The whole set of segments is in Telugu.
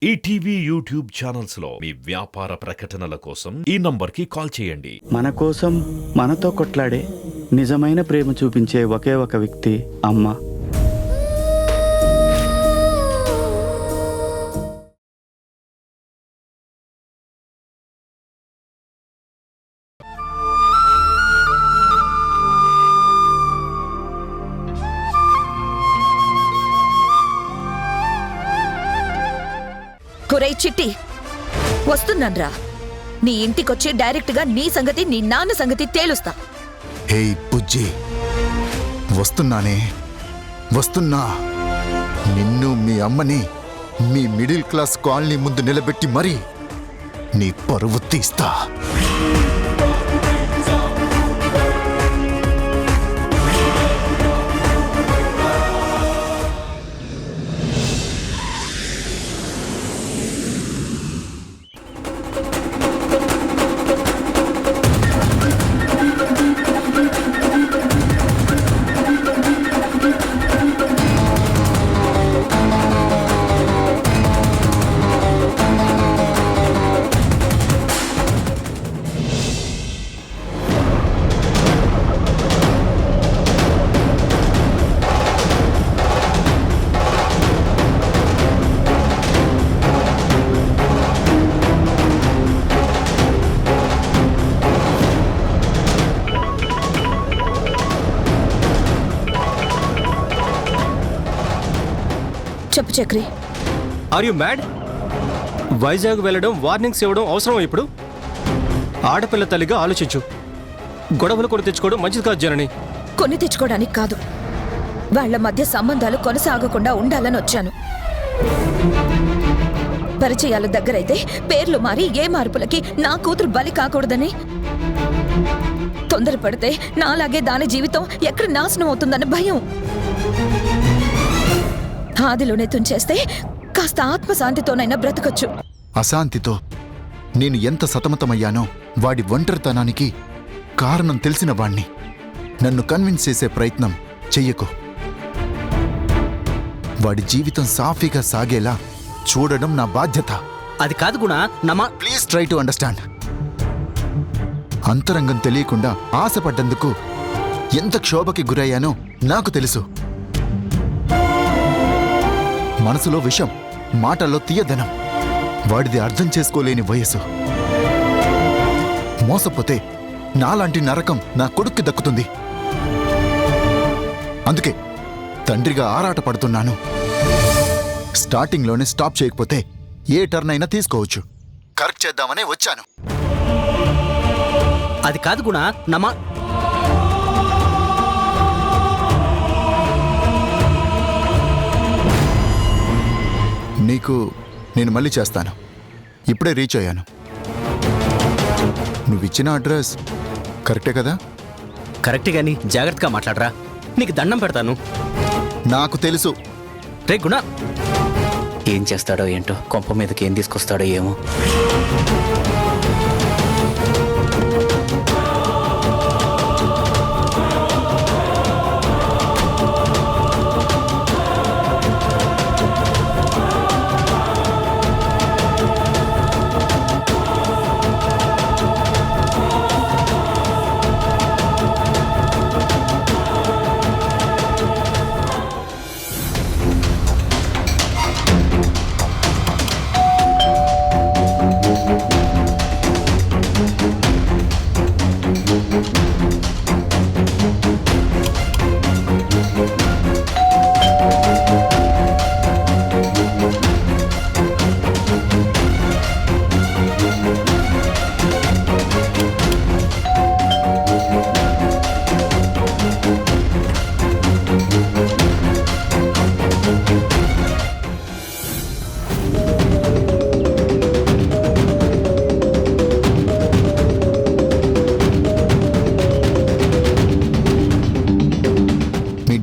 ఈటీవీ యూట్యూబ్ ఛానల్స్ లో మీ వ్యాపార ప్రకటనల కోసం ఈ నంబర్కి కాల్ చేయండి. మన కోసం మనతో కొట్లాడే నిజమైన ప్రేమ చూపించే ఒకే ఒక వ్యక్తి అమ్మ. ఒరేయ్ చిట్టి, వస్తున్నాన్రా. నీ ఇంటికొచ్చి డైరెక్ట్గా నీ సంగతి, నీ నాన్న సంగతి తేలుస్తా. హే బుజ్జి, వస్తున్నా. నిన్ను మీ అమ్మని మీ మిడిల్ క్లాస్ కాలనీ ముందు నిలబెట్టి మరీ నీ పరువు తీస్తా. చెప్పు Chakri. Are you mad? Vizag వెళ్ళడం, వార్నింగ్స్ ఇవ్వడం అవసరం? ఇప్పుడు ఆడపిల్ల తల్లిగా ఆలోచించు. గొడవలు కొని తెచ్చుకోవడం మంచిది కాదు జనని. కొని తెచ్చుకోవడానికి కాదు, వాళ్ల మధ్య సంబంధాలు కొనసాగకుండా ఉండాలని వచ్చాను. పరిచయాల దగ్గరైతే పేర్లు మారి ఏ మార్పులకి నా కూతురు బలి కాకూడదని. తొందరపడితే నాలాగే దాని జీవితం ఎక్కడ నాశనం అవుతుందన్న భయం. ఆదిలోనే తుంచేస్తే కాస్త ఆత్మశాంతితోనైనా బ్రతకొచ్చు. అశాంతితో నేను ఎంత సతమతమయ్యానో వాడి ఒంటరితనానికి కారణం తెలిసిన వాణ్ణి. నన్ను కన్విన్స్ చేసే ప్రయత్నం చెయ్యకు. వాడి జీవితం సాఫీగా సాగేలా చూడడం నా బాధ్యత. అది కాదు గుణ, ప్లీజ్ ట్రై టు అండర్స్టాండ్. అంతరంగం తెలియకుండా ఆశపడ్డందుకు ఎంత క్షోభకి గురయ్యానో నాకు తెలుసు. మనసులో విషం, మాటల్లో తీయదనం. వాడిది అర్థం చేసుకోలేని వయసు. మోసపోతే నాలాంటి నరకం నా కొడుక్కి దక్కుతుంది. అందుకే తండ్రిగా ఆరాట పడుతున్నాను. స్టార్టింగ్లోనే స్టాప్ చేయకపోతే ఏ టర్న్ అయినా తీసుకోవచ్చు. కరెక్ట్ చేద్దామనే వచ్చాను. అది కాదు గుణ, నీకు నేను మళ్ళీ చేస్తాను. ఇప్పుడే రీచ్ అయ్యాను. నువ్విచ్చిన అడ్రస్ కరెక్టే కదా? కరెక్ట్ గాని జాగ్రత్తగా మాట్లాడరా. నీకు దండం పెడతాను. నాకు తెలుసు. రే గుణ, ఏం చేస్తాడో ఏంటో, కొంప మీదకి ఏం తీసుకొస్తాడో ఏమో.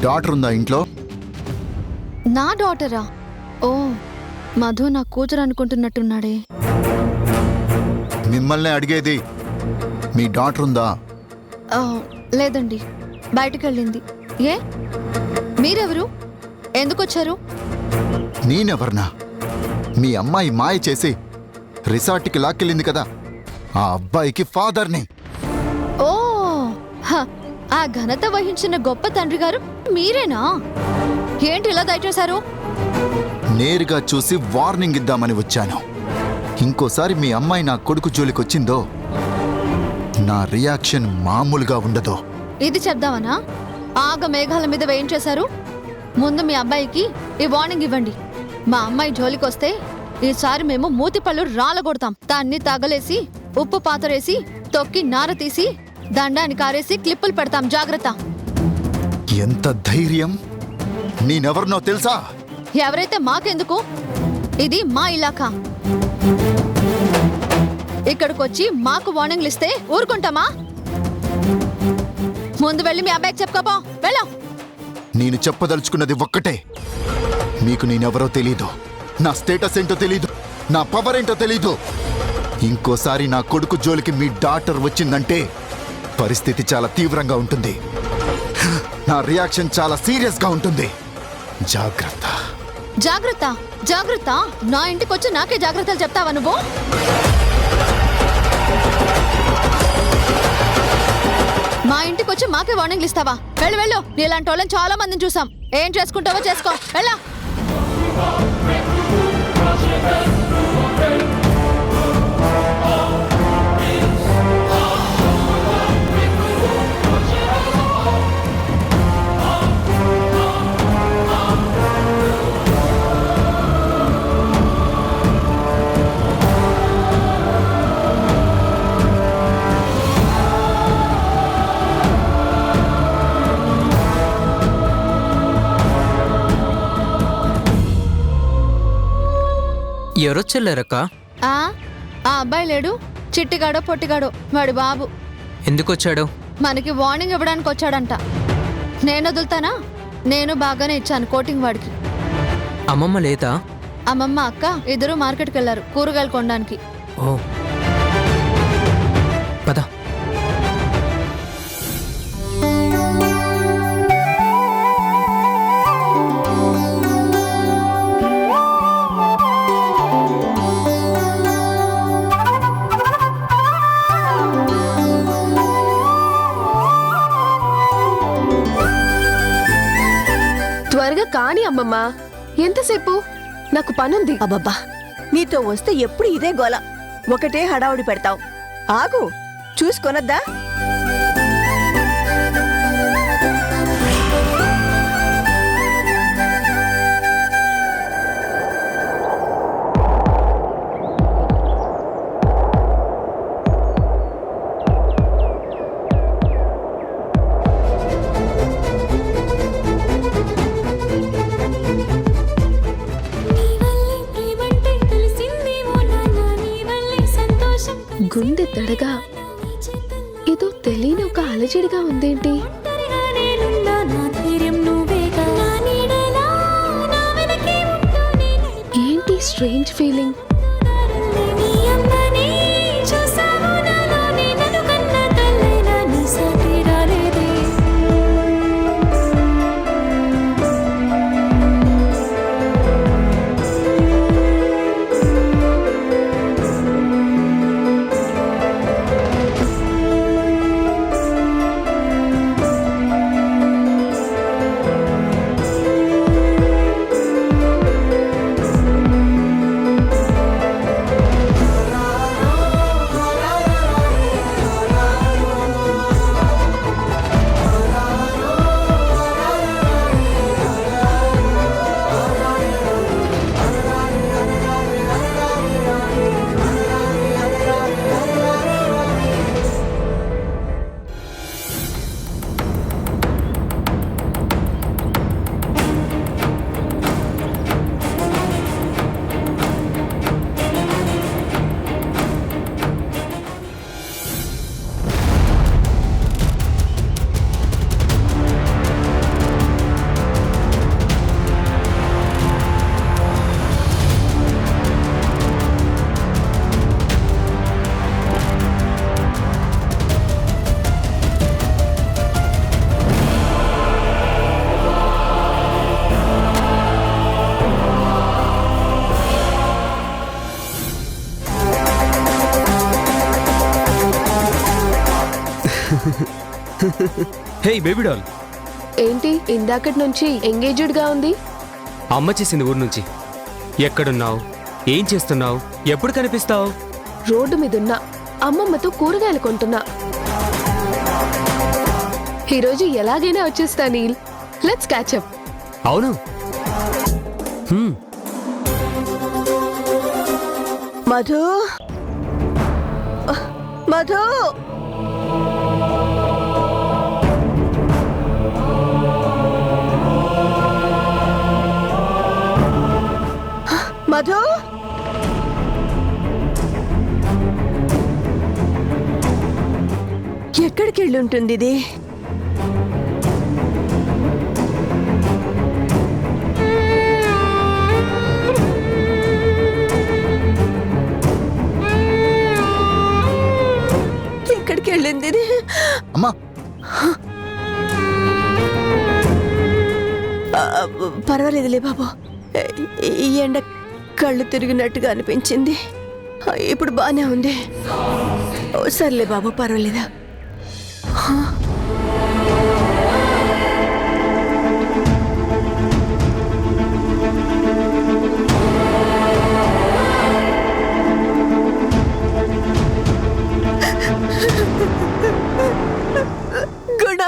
డాటర్ ఉందా ఇంట్లో? నా డాటరా? ఓ, మధు నా కూతురు అనుకుంటున్నట్టున్నాడే. మిమ్మల్ని అడిగేది. మీ డాటర్ ఉందా? లేదండి, బయటకెళ్ళింది. ఏ, మీరెవరు? ఎందుకొచ్చారు? నేనెవర్నా? మీ అమ్మాయి మాయ చేసి రిసార్ట్కి లాక్కెళ్ళింది కదా, ఆ అబ్బాయికి ఫాదర్ని. ఓ హ, ఆ ఘనత వహించిన గొప్ప తండ్రి గారు మీరేనా? ఏంటి ఇలా దయచేశారు? నేరుగా చూసి వార్నింగ్ ఇద్దామని వచ్చాను. ఇంకోసారి మీ అమ్మాయి నా కొడుకు జోలికొచ్చిందో నా రియాక్షన్ మామూలుగా ఉండదు. ఇది చెప్దామనా? ఆగ మేఘాల మీద వేయించేశారు. ముందు మీ అబ్బాయికి ఈ వార్నింగ్ ఇవ్వండి. మా అమ్మాయి జోలికొస్తే ఈసారి మేము మూతిపళ్ళు రాలగొడతాం. దాన్ని తగలేసి ఉప్పు పాతరేసి తొక్కి నార తీసి దండానికి ఆరేసి క్లిప్పులు పెడతాం. జాగ్రత్త. ఎంత ధైర్యం! నేనెవరినో తెలుసా? ఎవరైతే మాకెందుకు, ఇది మా ఇలాకా. ఇక్కడికొచ్చి మాకు వార్నింగ్లు ఇస్తే ఊరుకుంటామా? ముందు వెళ్ళి మీ అబ్బాయికి చెప్పుకోపో. వెళ్ళా. నేను చెప్పదలుచుకున్నది ఒక్కటే. మీకు నేనెవరో తెలీదు, నా స్టేటస్ ఏంటో తెలీదు, నా పవర్ ఏంటో తెలీదు. ఇంకోసారి నా కొడుకు జోలికి మీ డాటర్ వచ్చిందంటే పరిస్థితి చాలా తీవ్రంగా ఉంటుంది. నా రియాక్షన్ చాలా సీరియస్గా ఉంటుంది. జాగ్రత్త. జాగ్రత్త జాగ్రత్త. నా ఇంటికొచ్చి నాకే జాగ్రత్తలు చెప్తావా నువ్వు? మా ఇంటికొచ్చి మాకే వార్నింగ్లు ఇస్తావా? వెళ్ళు వెళ్ళు. నీలాంటి వాళ్ళని చాలా మందిని చూసాం. ఏం చేసుకుంటావో చేసుకో. వెళ్ళా. ఎవరొచ్చెళ్ళారక్క? ఆ అబ్బాయి లేడు, చిట్టిగాడో పొట్టిగాడో వాడి బాబు. ఎందుకొచ్చాడు? మనకి వార్నింగ్ ఇవ్వడానికి వచ్చాడంట. నేను వదులుతానా? నేను బాగానే ఇచ్చాను కోటింగ్ వాడికి. అమ్మమ్మ లేదా? అమ్మమ్మ అక్క ఇద్దరు మార్కెట్కి వెళ్ళారు కూరగాయలు కొనడానికి. ఓ పద. త్వరగా కాని అమ్మమ్మా, ఎంతసేపు? నాకు పనుంది. అబ్బబ్బా, నీతో వస్తే ఎప్పుడు ఇదే గోల, ఒకటే హడావుడి పెడతావు. ఆగు, చూసుకొనొద్దా? గుండె దడగా ఏదో తెలియని ఒక అలజడిగా ఉందేంటి? ఏంటి strange feeling? Hey baby doll, ఏంటి ఇందాకటి నుంచి ఎంగేజ్డ్ గా ఉంది? అమ్మ చేసింది ఊరు నుంచి. ఎక్కడున్నావు, ఏం చేస్తున్నావు, ఎప్పుడు కనిపిస్తావు? రోడ్డు మీదున్నా అమ్మమ్మతో కూరగాయలు కొంటున్నా. ఈరోజు ఎలాగైనా వచ్చేస్తా నీల్. Let's catch up. అవును. మధు మధు మధు ఎక్కడికి వెళ్ళి ఉంటుంది ఇది? ఎక్కడికి వెళ్ళింది ఇది? అమ్మా పర్వాలేదులే బాబు. ఈ ఎండ కళ్ళు తిరిగినట్టుగా అనిపించింది. ఇప్పుడు బానే ఉంది. సర్లే బాబు, పర్వాలేదా? గుణ,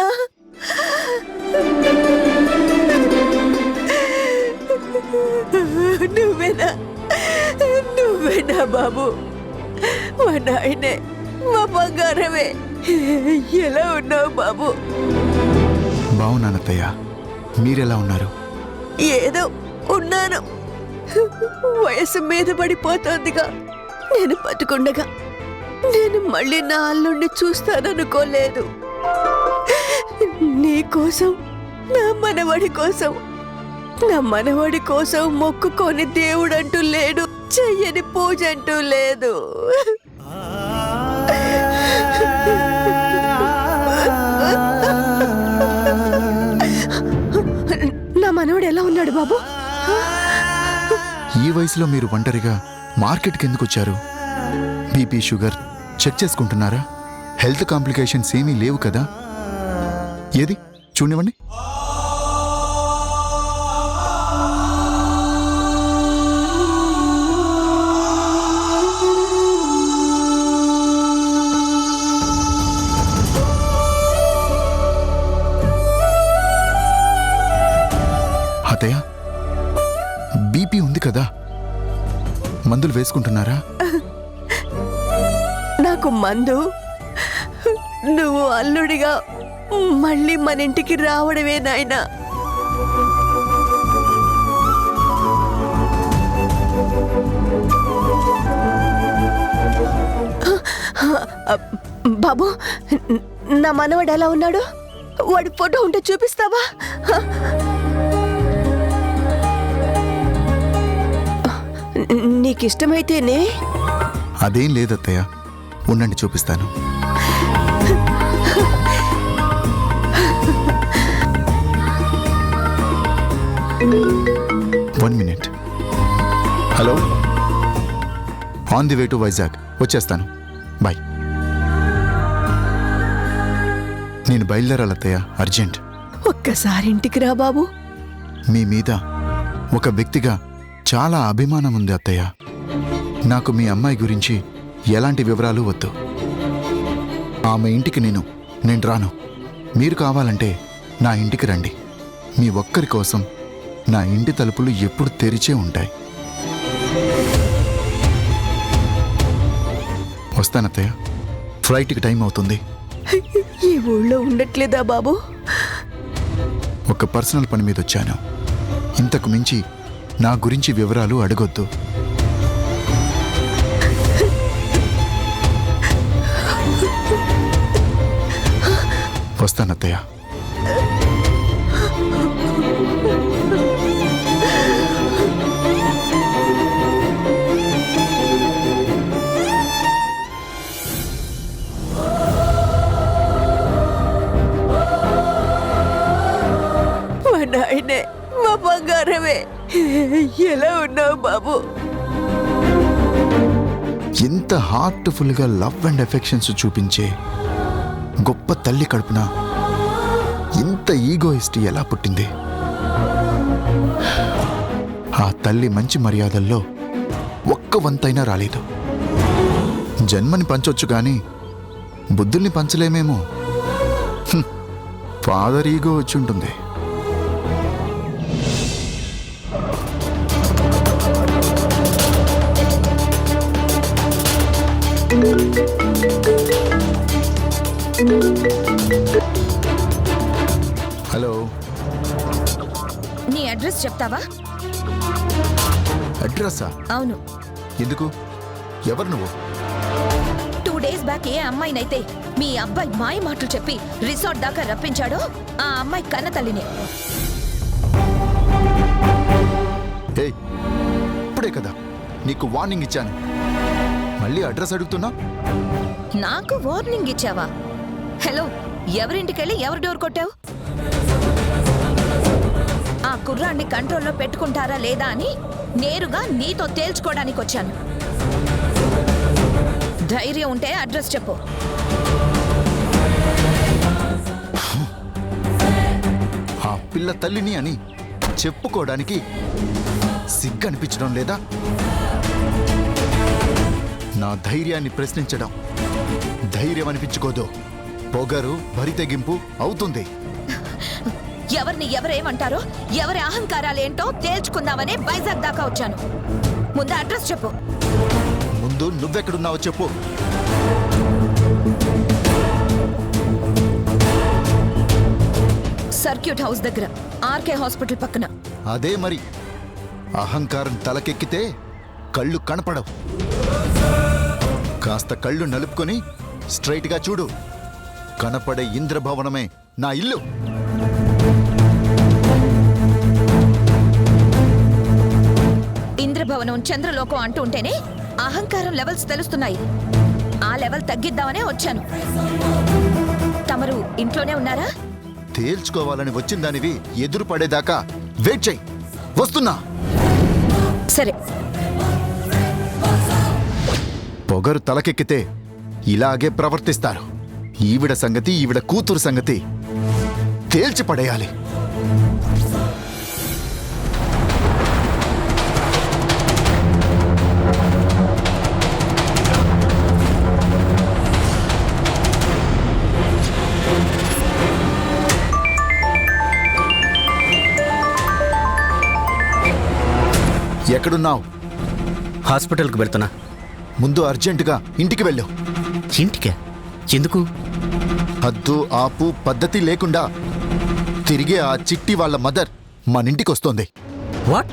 నువ్వేనా బాబు? మా నాయనే, మా బంగారమే. ఎలా ఉన్నావు బాబు? బాగున్నాను అత్తయ్య, మీరెలా ఉన్నారు? ఏదో ఉన్నాను. వయసు మీద పడిపోతోందిగా. నేను బతుకుండగా నేను మళ్ళీ నా అల్లుడిని చూస్తాననుకోలేదు. నీ కోసం, నా మనవడి కోసం, నా మనవడి కోసం మొక్కుకొని దేవుడంటూ లేడు, చెయ్యని పూజ అంటూ లేదు. నా మనవడు ఎలా ఉన్నాడు బాబు? ఈ వయసులో మీరు ఒంటరిగా మార్కెట్కి ఎందుకు వచ్చారు? బీపీ, షుగర్ చెక్ చేసుకుంటున్నారా? హెల్త్ కాంప్లికేషన్స్ ఏమీ లేవు కదా? ఏది చూడండి. అత్తయ్య, బీపీ ఉంది కదా, మందులు వేసుకుంటున్నారా? నాకు మందు, నువ్వు అల్లుడిగా మళ్ళీ మన ఇంటికి రావడమే నాయనా. బాబు, నా మనవడు ఎలా ఉన్నాడు? వాడి ఫోటో ఉంటే చూపిస్తావా? నీకిష్టమైతేనే. అదేం లేదత్తయ్య, ఉండండి చూపిస్తాను. One minute. Hello, on the way to Vizag, వచ్చేస్తాను. బాయ్. నేను బయలుదేరాలి అత్తయ్య, అర్జెంట్. ఒక్కసారి ఇంటికి రా బాబు. మీ మీద ఒక వ్యక్తిగా చాలా అభిమానం ఉంది అత్తయ్య. నాకు మీ అమ్మాయి గురించి ఎలాంటి వివరాలు వద్దు. ఆమె ఇంటికి నేను రాను. మీరు కావాలంటే నా ఇంటికి రండి. మీ ఒక్కరి కోసం నా ఇంటి తలుపులు ఎప్పుడు తెరిచే ఉంటాయి. వస్తానత్తయ్య, ఫ్లైట్కి టైం అవుతుంది. ఈ ఊళ్ళో ఉండట్లేదా బాబు? ఒక పర్సనల్ పని మీద వచ్చాను. ఇంతకు మించి నా గురించి వివరాలు అడగొద్దు. వస్తానత్తయ్య. మా నాయనే, మా బంగారమే. ఎలా ఉన్నావు బాబు? ఎంత హార్ట్ఫుల్గా లవ్ అండ్ ఎఫెక్షన్స్ చూపించే గొప్ప తల్లి కడుపున ఇంత ఈగోయిస్ట్ ఎలా పుట్టింది? ఆ తల్లి మంచి మర్యాదల్లో ఒక్క వంతైనా రాలేదు. జన్మని పంచొచ్చు కానీ బుద్ధుల్ని పంచలేమేమో. ఫాదర్ ఈగో వచ్చి ఉంటుంది. హలో, నీ అడ్రస్ చెప్తావా? అడ్రస్సా? అవును. ఎందుకు? ఎవరు నువ్వు? 2 days బ్యాక్ ఏ అమ్మాయినైతే మీ అబ్బాయి మాయ మాటలు చెప్పి రిసార్ట్ దాకా రప్పించాడో ఆ అమ్మాయి కన్న తల్లినే. ఏయ్, ఇప్పుడే కదా నీకు వార్నింగ్ ఇచ్చాను, మళ్ళీ అడ్రస్ అడుగుతున్నా? నాకు వార్నింగ్ ఇచ్చావా? హలో, ఎవరింటికెళ్ళి ఎవరి డోర్ కొట్టావు? ఆ కుర్రాన్ని కంట్రోల్లో పెట్టుకుంటారా లేదా అని నేరుగా నీతో తేల్చుకోవడానికి వచ్చాను. ధైర్యం ఉంటే అడ్రస్ చెప్పు. ఆ పిల్ల తల్లిని అని చెప్పుకోవడానికి సిగ్గనిపించడం లేదా? నా ధైర్యాన్ని ప్రశ్నించడం ధైర్యం అనిపించుకోదు, పొగరు బరితెగింపు అవుతుంది. ఎవరిని ఎవరేమంటారో, ఎవరి అహంకారాలేంటో తేల్చుకుందామనే వైజాగ్ దాకా వచ్చాను. ముందు అడ్రస్ చెప్పు. ముందు నువ్వెక్కడున్నావో చెప్పు. సర్క్యూట్ హౌస్ దగ్గర, ఆర్కే హాస్పిటల్ పక్కన. అదే మరి, అహంకారం తలకెక్కితే కళ్ళు కనపడవు. కాస్త కళ్ళు నలుపుకొని స్ట్రైట్ గా చూడు. కనపడే ఇంద్రభవనమే నా ఇల్లు. ఇంద్రభవనం, చంద్రలోకం అంటూ ఉంటేనే అహంకారం లెవెల్స్ తెలుస్తున్నాయి. ఆ లెవెల్ తగ్గిద్దామనే వచ్చాను. తమరు ఇంట్లోనే ఉన్నారా? తేల్చుకోవాలని వచ్చిందానివి ఎదురు పడేదాకా వెయిట్ చెయ్యి, వస్తున్నా. సరే. పొగరు తలకెక్కితే ఇలాగే ప్రవర్తిస్తారు. ఈవిడ సంగతి, ఈవిడ కూతురు సంగతి తేల్చి పడేయాలి. ఎక్కడున్నావు? హాస్పిటల్కి వెళ్తున్నా. ముందు అర్జెంటుగా ఇంటికి వెళ్ళు. ఇంటికే? ఎందుకు? హద్దు ఆపు పద్ధతి లేకుండా తిరిగే ఆ చిట్టి వాళ్ళ మదర్ మనింటికొస్తోంది. వాట్?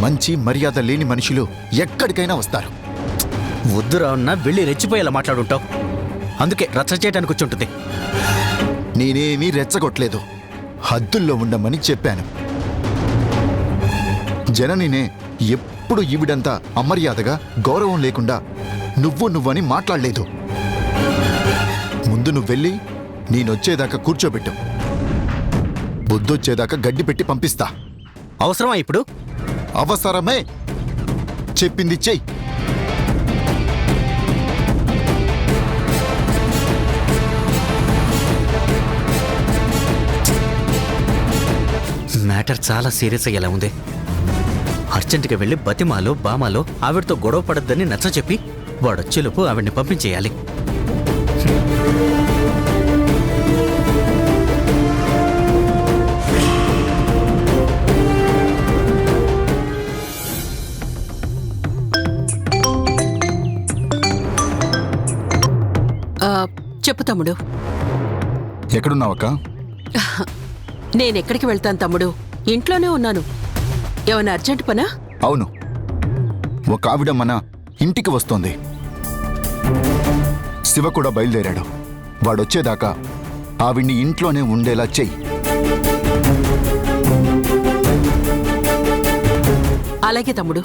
మంచి మర్యాద లేని మనుషులు ఎక్కడికైనా వస్తారు. వద్దురా అన్నా, వెళ్ళి రెచ్చిపోయేలా మాట్లాడుంటావు. అందుకే రచ్చ చేయడానికి వచ్చి ఉంటుంది. నేనేమీ రెచ్చగొట్టలేదు, హద్దుల్లో ఉండమని చెప్పాను. జననినే ఎప్పుడు ఈవిడంతా అమర్యాదగా, గౌరవం లేకుండా నువ్వని మాట్లాడలేదు. ముందు నువ్వెళ్ళి నేనొచ్చేదాకా కూర్చోబెట్టు. బుద్ధొచ్చేదాకా గడ్డి పెట్టి పంపిస్తా. అవసరమా ఇప్పుడు? అవసరమే. చెప్పింది చెయ్యి. మ్యాటర్ చాలా సీరియస్ అయ్యేలా ఉంది. అర్జెంటుగా వెళ్ళి బతిమాలో బామాలో ఆవిడతో గొడవ పడద్దని నచ్చ చెప్పి వాడొచ్చేలోపు ఆవిడ్ని పంపించేయాలి. చెప్పు తమ్ముడు. ఎక్కడున్నావక్క? నేనెక్కడికి వెళ్తాను తమ్ముడు, ఇంట్లోనే ఉన్నాను. ఏమన్నా అర్జెంట్ పనా? అవును, ఒక ఆవిడ మన ఇంటికి వస్తోంది. శివ కూడా బయలుదేరాడు. వాడొచ్చేదాకా ఆవిడ్ని ఇంట్లోనే ఉండేలా చెయ్యి. అలాగే తమ్ముడు.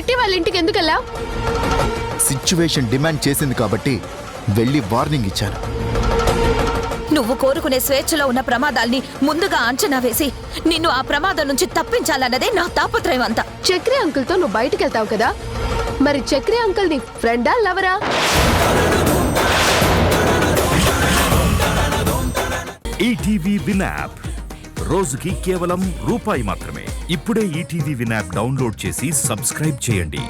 చిట్టి వాళ్ళ ఇంటికి ఎందుకు వెళ్ళావు? సిచ్యువేషన్ డిమాండ్ చేసింది కాబట్టి వెళ్ళి వార్నింగ్ ఇచ్చాను. నువ్వు కోరుకునే స్వేచ్ఛలో ఉన్న ప్రమాదాల్ని ముందుగా అంచనా వేసి నిన్ను ఆ ప్రమాదం నుంచి తప్పించాలన్నదే నా తాపత్రయం అంతా. చక్రి అంకుల్ తో నువ్వు బయటికి వెళ్తావు కదా, మరి చక్రి అంకుల్ నీ ఫ్రెండా లవరా? ఈటీవీ విన్ యాప్ రోజుకి కేవలం రూపాయి మాత్రమే. ఇప్పుడే ఈటీవీ విన్ యాప్ డౌన్లోడ్ చేసి సబ్స్క్రైబ్ చేయండి.